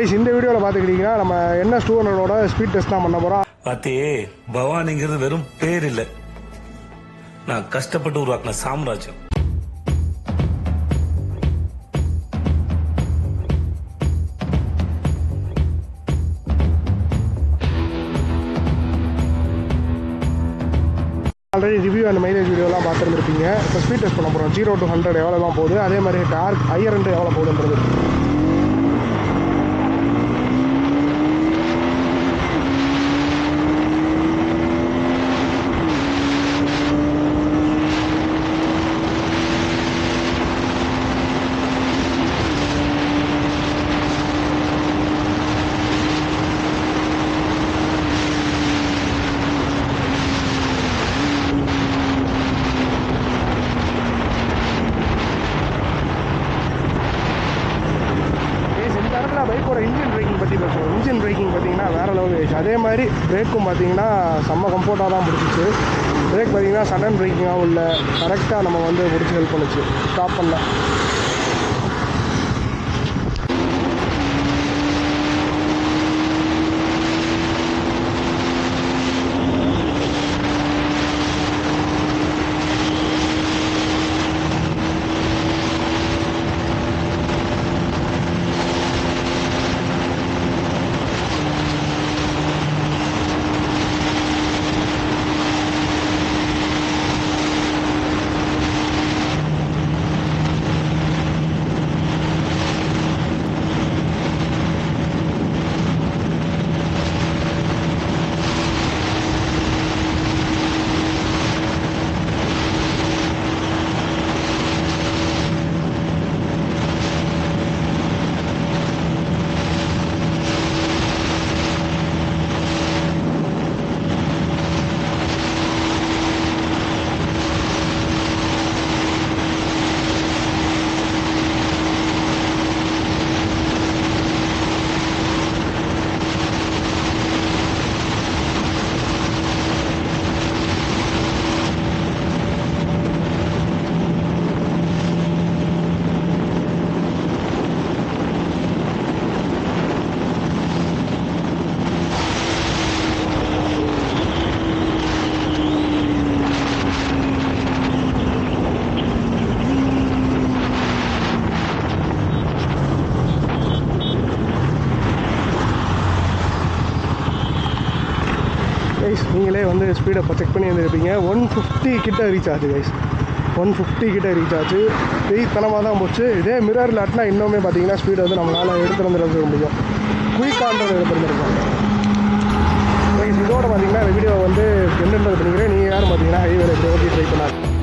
Guys இந்த வீடியோவில் பார்த்துக்கிட்டிங்கன்னா நம்ம NS 200ஓட ஸ்பீட் டெஸ்ட் தான் பண்ண போகிறோம். பாத்தே பவானிங்கிறது வெறும் பேர் இல்லை, நான் கஷ்டப்பட்டு உருவாக்கின சாம்ராஜ்யம். ஆல்ரெடி ரிவ்யூ அண்ட் மைலேஜ் வீடியோலாம் பார்த்துருந்துருப்பீங்க. இப்போ ஸ்பீட் டெஸ்ட் பண்ண போகிறோம். 0 to 100 எவ்வளோ தான் போகுது, அதே மாதிரி டார்க் ஹையர் எண்டு எவ்வளோ போகுதுன்றது. பைக்கோட இன்ஜின் பிரேக்கிங் பற்றி பேசுவோம். இன்ஜின் பிரேக்கிங் பார்த்தீங்கன்னா வேறு லெவல் ஆயிடுச்சு. அதே மாதிரி பிரேக்கும் பார்த்தீங்கன்னா செம்ம கம்ஃபர்ட்டாக தான் பிடிச்சிச்சு. பிரேக் பார்த்தீங்கன்னா சடன் பிரேக்கிங்காகவும் இல்லை, கரெக்டாக நம்ம வந்து பிடிச்சி ஹெல்ப் பண்ணுச்சு ஸ்டாப் பண்ண. நீங்களே வந்து ஸ்பீடை இப்போ செக் பண்ணி வந்துருப்பீங்க. 150 கிட்ட ரீச் ஆச்சு கைஸ். 150 கிட்ட ரீச் ஆச்சு. வெயித்தனமாக தான் போச்சு. இதே மிரரில் ஆட்டினா இன்னுமே பார்த்தீங்கன்னா ஸ்பீடு வந்து நம்மளால் எடுத்துருந்துருக்க முடியும். குயிக்கான்றது எடுத்துருந்துருக்கோம். இதோட பார்த்தீங்கன்னா இந்த வீடியோ வந்து என்னென்றது பண்ணிக்கிறேன். நீங்கள் யாரும் பார்த்தீங்கன்னா ஹைவேல எப்படி ஓட்டி ட்ரை பண்ணாங்க.